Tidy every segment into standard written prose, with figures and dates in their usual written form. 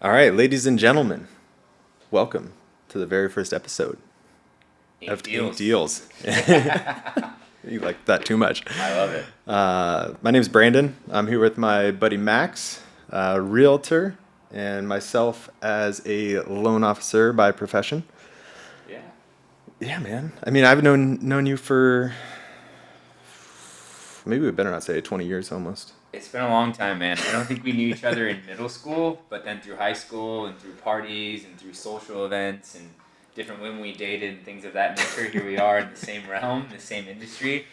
All right, ladies and gentlemen, welcome to the very first episode of Ink Deals. You like that too much. I love it. My name is Brandon. I'm here with my buddy Max, realtor, and myself as a loan officer by profession. Yeah. Yeah, man. I mean, I've known you for maybe we better not say 20 years almost. It's been a long time, man. I don't think we knew each other in middle school, but then through high school and through parties and through social events and different women we dated and things of that nature, here we are in the same realm, the same industry,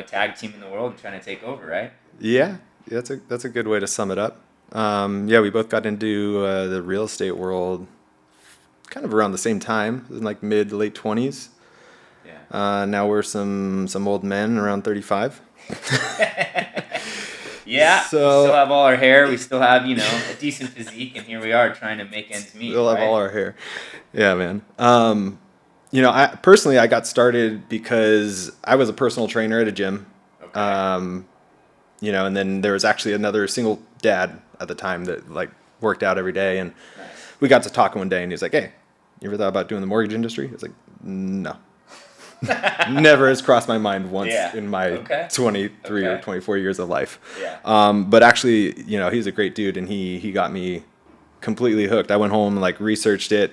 tag team in the world trying to take over, right? Yeah, that's a good way to sum it up. Yeah, we both got into the real estate world kind of around the same time, in like mid to late 20s. Yeah. Now we're some old men around 35. Yeah, So- we still have all our hair. We still have, a decent physique, and here we are trying to make ends meet. We'll have right? all our hair. Yeah, man. I got started because I was a personal trainer at a gym. Okay. And then there was actually another single dad at the time that like worked out every day, and Nice. we got to talking one day, and he's like, "Hey, you ever thought about doing the mortgage industry?" I was like, "No." Never has crossed my mind once Yeah. in my Okay. 23 or Okay. 24 years of life. Yeah. But actually, he's a great dude, and he got me completely hooked. I went home and like researched it.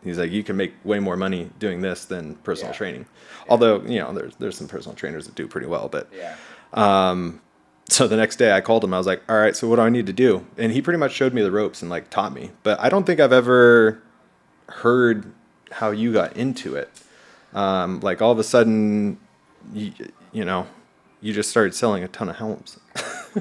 He's like, you can make way more money doing this than personal Yeah. training. Although, there's some personal trainers that do pretty well. But Yeah. so the next day I called him. I was like, all right, so what do I need to do? And he pretty much showed me the ropes and like taught me. But I don't think I've ever heard how you got into it. Like all of a sudden, you just started selling a ton of helms.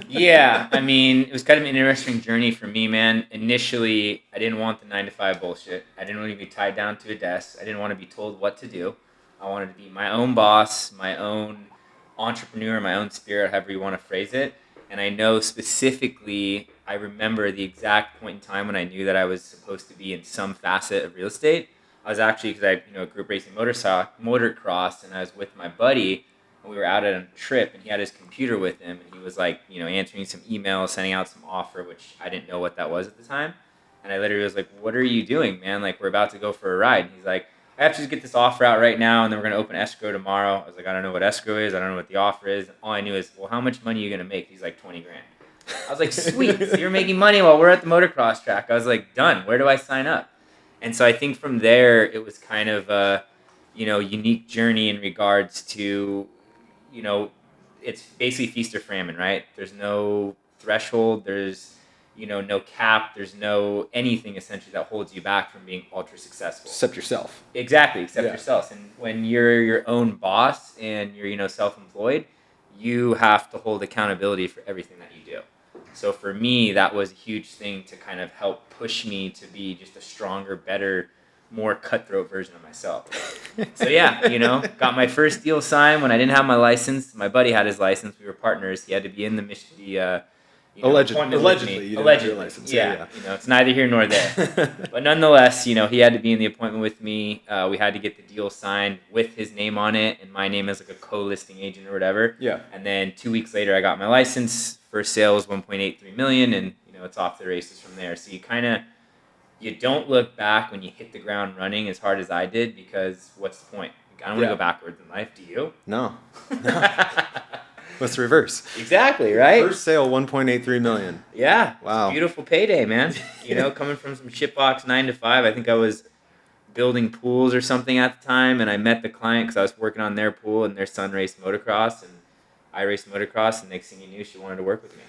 Yeah, I mean, it was kind of an interesting journey for me, man. Initially, I didn't want the 9 to 5 bullshit. I didn't want to be tied down to a desk. I didn't want to be told what to do. I wanted to be my own boss, my own entrepreneur, my own spirit, however you want to phrase it. And I know specifically, I remember the exact point in time when I knew that I was supposed to be in some facet of real estate. I was actually, because I group racing motocross, and I was with my buddy, and we were out on a trip, and he had his computer with him, and he was like, answering some emails, sending out some offer, which I didn't know what that was at the time. And I literally was like, "What are you doing, man? Like, we're about to go for a ride." And he's like, "I have to just get this offer out right now, and then we're going to open escrow tomorrow." I was like, "I don't know what escrow is. I don't know what the offer is." All I knew is, well, how much money are you going to make? He's like, 20 grand. I was like, sweet. So you're making money while we're at the motocross track. I was like, done. Where do I sign up? And so I think from there, it was kind of a, unique journey in regards to, it's basically feast or famine, right? There's no threshold. There's, no cap. There's no anything essentially that holds you back from being ultra successful. Except yourself. Exactly, except Yeah. yourself. And when you're your own boss and you're, self-employed, you have to hold accountability for everything that you do. So for me, that was a huge thing to kind of help push me to be just a stronger, better, more cutthroat version of myself. So yeah, got my first deal signed when I didn't have my license. My buddy had his license. We were partners. He had to be in the appointment with Allegedly, me. you didn't have your Allegedly, license. yeah. It's neither here nor there. But nonetheless, he had to be in the appointment with me. We had to get the deal signed with his name on it and my name as like a co-listing agent or whatever. Yeah. And then 2 weeks later, I got my license. First sale was 1.83 million, and it's off the races from there. So you don't look back when you hit the ground running as hard as I did, because what's the point? I don't want to go backwards in life. Do you? No. Let's reverse. Exactly, right? First sale, 1.83 million. Yeah. Wow. It's a beautiful payday, man. Coming from some shitbox 9 to 5, I think I was building pools or something at the time, and I met the client because I was working on their pool, and their son raced motocross, and I raced motocross, and next thing you knew, she wanted to work with me.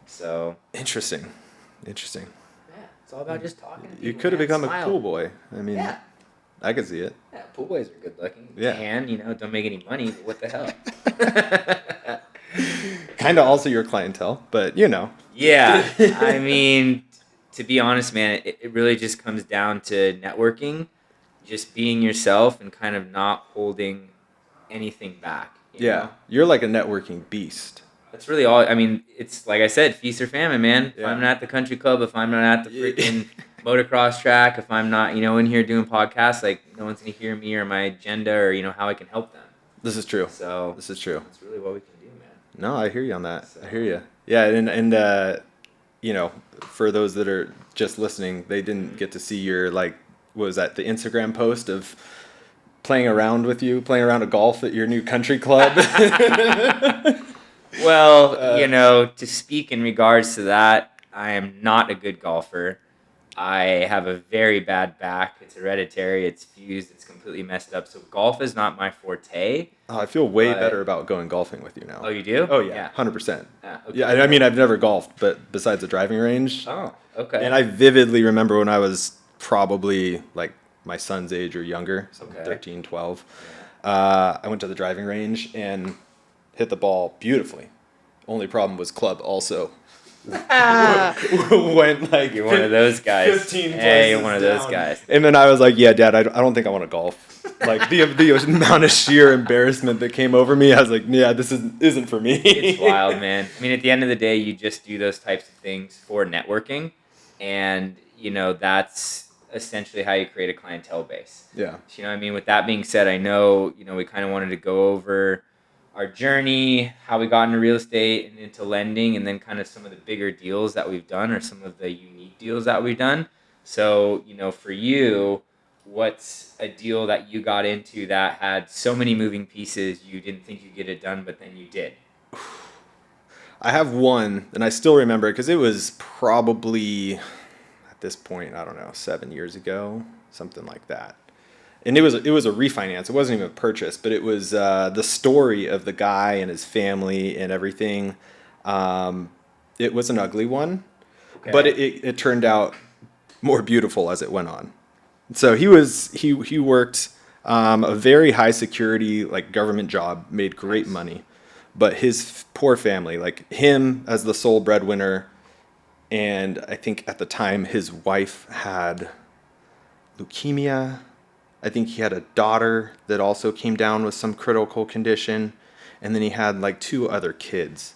So Interesting. yeah, it's all about just talking to people. You could have man. become Smile. a pool boy. I mean, Yeah. I could see it. Yeah, pool boys are good looking. Yeah. And, don't make any money, but what the hell? Kind of also your clientele, but Yeah. I mean, to be honest, man, it really just comes down to networking, just being yourself and kind of not holding anything back. You know? You're like a networking beast. That's really all. I mean, it's like I said, feast or famine, man. If Yeah. I'm not at the country club, if I'm not at the freaking motocross track, if I'm not, in here doing podcasts, like no one's going to hear me or my agenda or, how I can help them. This is true. So This is true. that's really what we can do, man. No, I hear you on that. So- I hear you. Yeah, and for those that are just listening, they didn't get to see your, like, what was that, the Instagram post of playing around a golf at your new country club. Well, to speak in regards to that, I am not a good golfer. I have a very bad back. It's hereditary. It's fused. It's completely messed up. So golf is not my forte. Oh, I feel way But- better about going golfing with you now. Oh, you do? Oh yeah, 100%. Okay. Yeah, I mean, I've never golfed, but besides the driving range, Oh, okay. and I vividly remember when I was probably like my son's age or younger, so Okay. 13, 12. I went to the driving range and hit the ball beautifully. Only problem was club also. Went like You're one of those guys. 15 Hey, you're places one of those down. guys. And then I was like, yeah, Dad, I don't think I want to golf. Like the amount of sheer embarrassment that came over me, I was like, yeah, this isn't for me. It's wild, man. I mean, at the end of the day, you just do those types of things for networking, and that's essentially how you create a clientele base. Yeah. So, you know what I mean? With that being said, I know, we kind of wanted to go over our journey, how we got into real estate and into lending, and then kind of some of the bigger deals that we've done or some of the unique deals that we've done. So, for you, what's a deal that you got into that had so many moving pieces you didn't think you'd get it done, but then you did? I have one, and I still remember it because it was probably at this point, I don't know, 7 years ago, something like that. And it was a refinance. It wasn't even a purchase, but it was the story of the guy and his family and everything. It was an ugly one, Okay. but it turned out more beautiful as it went on. So he worked a very high security like government job, made great money, but his poor family, like him as the sole breadwinner, and I think at the time his wife had leukemia. I think he had a daughter that also came down with some critical condition, and then he had like 2 other kids.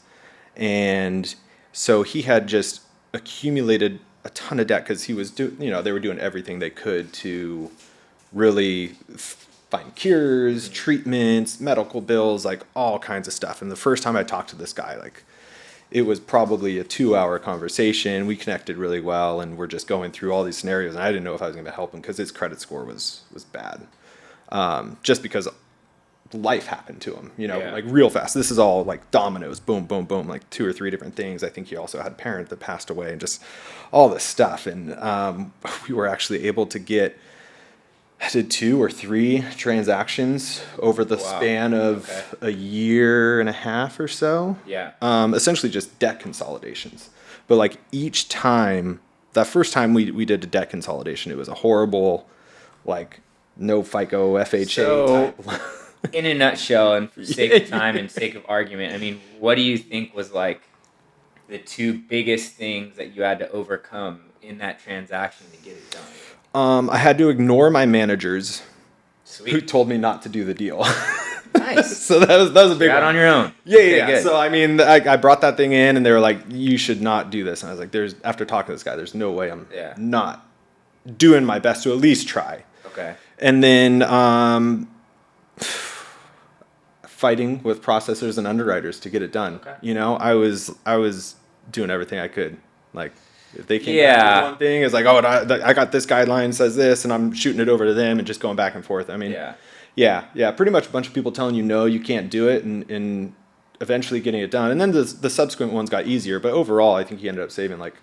And so he had just accumulated a ton of debt because he was they were doing everything they could to really find cures, treatments, medical bills, like all kinds of stuff. And the first time I talked to this guy, like it was probably a 2-hour conversation. We connected really well, and we're just going through all these scenarios. And I didn't know if I was going to help him because his credit score was bad, just because life happened to him, Yeah. like real fast. This is all like dominoes, boom, boom, boom, like 2 or 3 different things. I think he also had a parent that passed away, and just all this stuff. And we were actually able to I did 2 or 3 transactions over the span of a year and a half or so. Yeah. Essentially just debt consolidations. But like each time, that first time we did a debt consolidation, it was a horrible, like no FICO, FHA So, type. in a nutshell, and for sake of time and sake of argument, I mean, what do you think was like the 2 biggest things that you had to overcome in that transaction to get it done? I had to ignore my managers Sweet. who told me not to do the deal. Nice. So that was a big You're out one. on your own. Yeah, Okay, yeah. good. So I mean, I brought that thing in, and they were like, "You should not do this." And I was like, after talking to this guy, there's no way I'm not doing my best to at least try. Okay. And then fighting with processors and underwriters to get it done. Okay. I was doing everything I could. Like if they came back Yeah. with one thing, it's like, oh, I got this guideline says this, and I'm shooting it over to them and just going back and forth. I mean, yeah, pretty much a bunch of people telling you no, you can't do it, and eventually getting it done. And then the subsequent ones got easier, but overall, I think he ended up saving like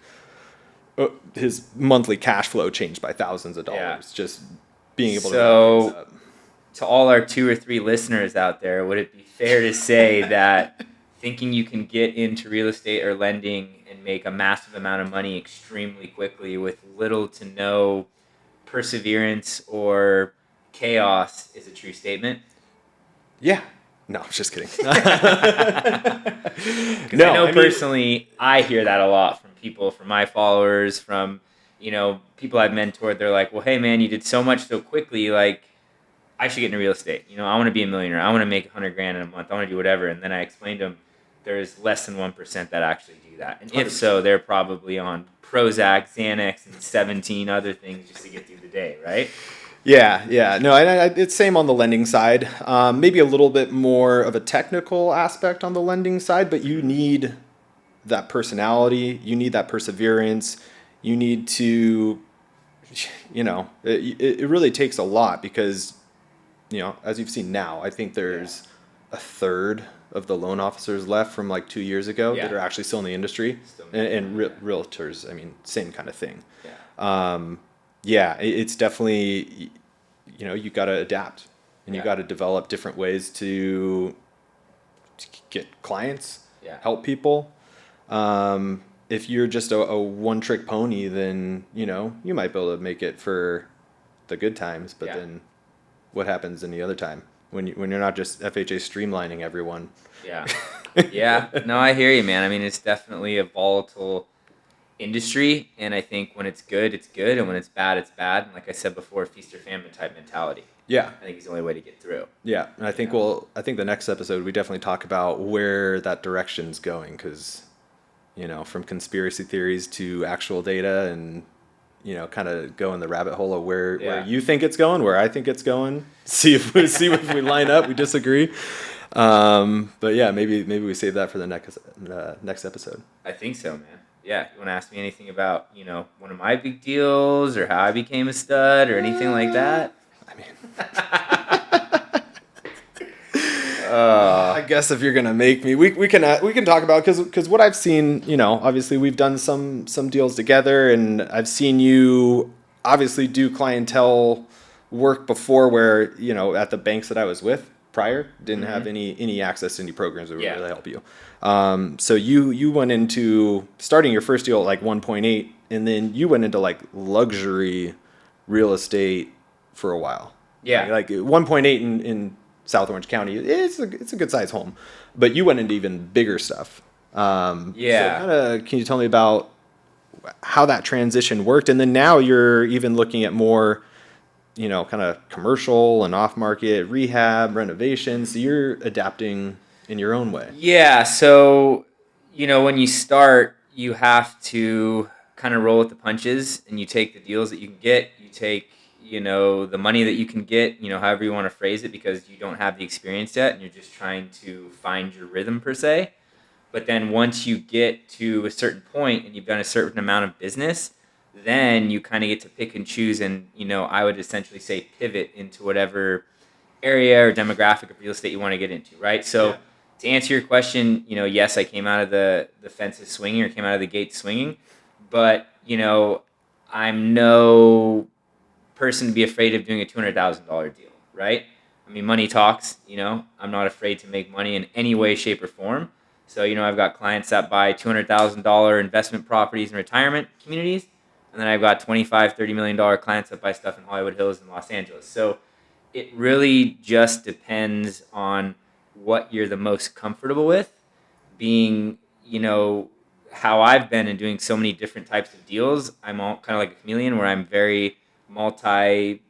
his monthly cash flow changed by thousands of dollars just being able to wrap things up. To all our 2 or 3 listeners out there, would it be fair to say that thinking you can get into real estate or lending and make a massive amount of money extremely quickly with little to no perseverance or chaos is a true statement? Yeah. No, I'm just kidding. No, I know personally, I hear that a lot from people, from my followers, from people I've mentored. They're like, well, hey man, you did so much so quickly, like I should get into real estate. I want to be a millionaire. I want to make $100,000 in a month. I want to do whatever. And then I explained to them there's less than 1% that actually do that. And if so, they're probably on Prozac, Xanax, and 17 other things just to get through the day, right? Yeah. No, it's same on the lending side. Maybe a little bit more of a technical aspect on the lending side, but you need that personality, you need that perseverance, you need to, it really takes a lot because, as you've seen now, I think there's a third of the loan officers left from like 2 years ago that are actually still in the industry, and realtors. I mean, same kind of thing. It's definitely, you got to adapt, and you got to develop different ways to get clients, help people. If you're just a one-trick pony, then you might be able to make it for the good times, but then what happens in the other time when you're not just FHA streamlining everyone? No, I hear you, man. I mean, it's definitely a volatile industry, and I think when it's good, and when it's bad, it's bad. And like I said before, feast or famine type mentality. I think it's the only way to get through. And I think the next episode we definitely talk about where that direction's going, because from conspiracy theories to actual data, and kind of go in the rabbit hole of where you think it's going, where I think it's going. See if we line up. We disagree. But yeah, maybe we save that for the next episode. I think so, man. Yeah, you want to ask me anything about one of my big deals or how I became a stud or anything like that? I mean, I guess if you're gonna make me, we can talk about, because what I've seen, obviously we've done some deals together, and I've seen you obviously do clientele work before, where at the banks that I was with prior didn't have any access to any programs that would really help you. So you went into starting your first deal at like 1.8, and then you went into like luxury real estate for a while. Like 1.8 in South Orange County, it's a good size home, but you went into even bigger stuff. So kind of, can you tell me about how that transition worked? And then now you're even looking at more, kind of commercial and off market rehab, renovations. So you're adapting in your own way. So, when you start, you have to kind of roll with the punches, and you take the deals that you can get. You take the money that you can get, however you want to phrase it, because you don't have the experience yet and you're just trying to find your rhythm per se. But then once you get to a certain point and you've done a certain amount of business, then you kind of get to pick and choose, and I would essentially say pivot into whatever area or demographic of real estate you want to get into, right? So to answer your question, yes, I came out of the fences swinging, or came out of the gate swinging, but I'm no person to be afraid of doing a $200,000 deal, right? I mean, money talks. I'm not afraid to make money in any way, shape, or form. So I've got clients that buy $200,000 investment properties in retirement communities, and then I've got $25-30 million clients that buy stuff in Hollywood Hills and Los Angeles. So it really just depends on what you're the most comfortable with. Being how I've been in doing so many different types of deals, I'm all kind of like a chameleon, where I'm very multi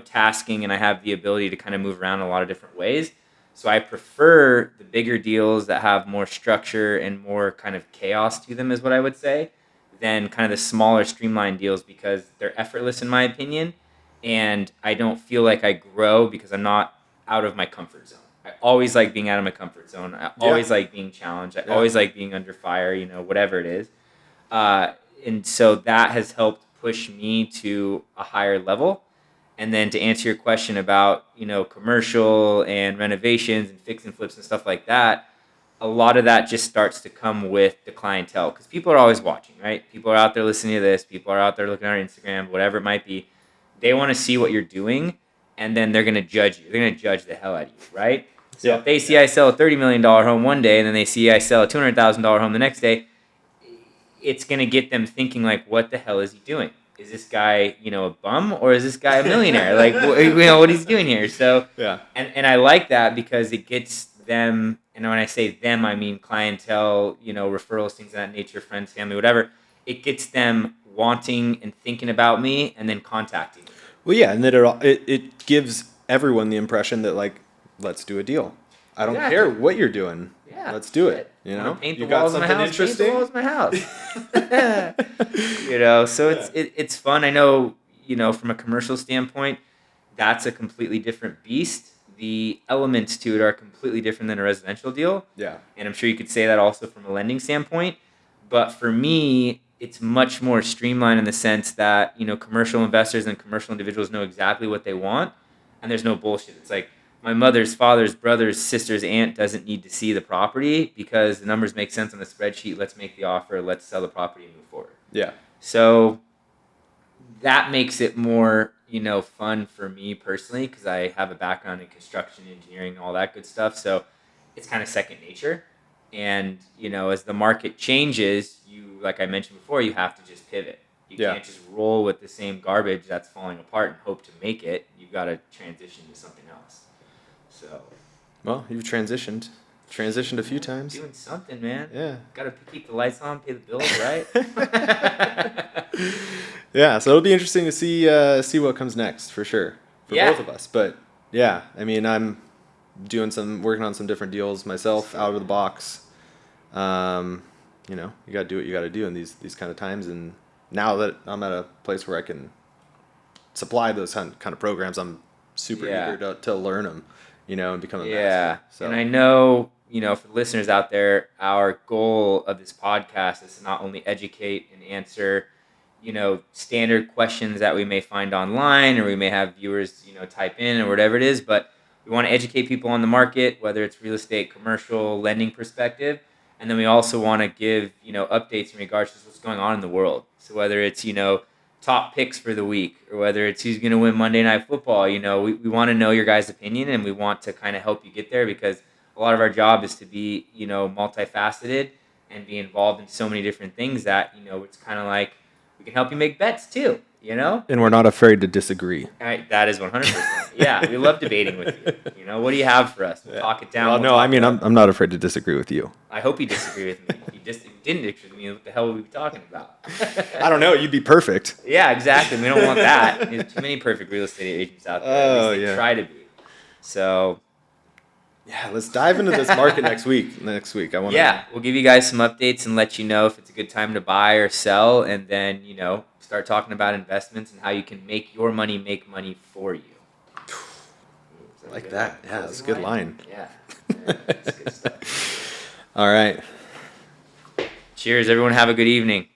tasking, and I have the ability to kind of move around in a lot of different ways. So I prefer the bigger deals that have more structure and more kind of chaos to them, is what I would say, than kind of the smaller streamlined deals, because they're effortless in my opinion, and I don't feel like I grow because I'm not out of my comfort zone. I always like being out of my comfort zone. I always like being challenged. I always like being under fire, whatever it is. And so that has helped push me to a higher level. And then to answer your question about, commercial and renovations and fix and flips and stuff like that, a lot of that just starts to come with the clientele, because people are always watching, right? People are out there listening to this. People are out there looking at our Instagram, whatever it might be. They want to see what you're doing, and then they're going to judge you. They're going to judge the hell out of you, right? So if they see I sell a $30 million home one day, and then they see I sell a $200,000 home the next day, it's going to get them thinking, like, what the hell is he doing? Is this guy, a bum, or is this guy a millionaire? Like, what he's doing here. So, and I like that, because it gets them, and when I say them, I mean clientele, referrals, things of that nature, friends, family, whatever. It gets them wanting and thinking about me, and then contacting me. Well, yeah, and then it gives everyone the impression that, like, let's do a deal. I don't care what you're doing. Yeah, let's do it. Paint the walls of my house. Paint the walls of my house. So it's fun. I know, from a commercial standpoint, that's a completely different beast. The elements to it are completely different than a residential deal. Yeah. And I'm sure you could say that also from a lending standpoint. But for me, it's much more streamlined in the sense that, commercial investors and commercial individuals know exactly what they want, and there's no bullshit. It's like my mother's father's brother's sister's aunt doesn't need to see the property because the numbers make sense on the spreadsheet. Let's make the offer. Let's sell the property and move forward. Yeah. So that makes it more, fun for me personally because I have a background in construction, engineering, all that good stuff. So it's kind of second nature. And, as the market changes, like I mentioned before, you have to just pivot. You can't just roll with the same garbage that's falling apart and hope to make it. You've got to transition to something else. So. Well, you've transitioned a few times. Doing something, man. Yeah. Got to keep the lights on, pay the bills, right? Yeah, so it'll be interesting to see what comes next for sure for both of us. But yeah, I mean, I'm working on some different deals myself out of the box. You got to do what you got to do in these kind of times. And now that I'm at a place where I can supply those kind of programs, I'm super eager to learn them, and become a master. So. And I know, for the listeners out there, our goal of this podcast is to not only educate and answer, standard questions that we may find online or we may have viewers, type in or whatever it is, but we want to educate people on the market, whether it's real estate, commercial, lending perspective. And then we also want to give, updates in regards to what's going on in the world. So whether it's, top picks for the week or whether it's who's going to win Monday Night Football, we want to know your guys' opinion and we want to kind of help you get there because a lot of our job is to be, multifaceted and be involved in so many different things that, it's kind of like we can help you make bets too, And we're not afraid to disagree. That is 100%. Yeah, we love debating with you. What do you have for us? We'll talk it down. Well, no, I mean, I'm not afraid to disagree with you. I hope you disagree with me. If you didn't disagree with me, what the hell would we be talking about? I don't know. You'd be perfect. Yeah, exactly. We don't want that. There's too many perfect real estate agents out there. At least they try to be. So... yeah, let's dive into this market next week. We'll give you guys some updates and let you know if it's a good time to buy or sell, and then start talking about investments and how you can make your money make money for you. I like that. Yeah, that's a good line. Yeah, that's good stuff. All right. Cheers, everyone. Have a good evening.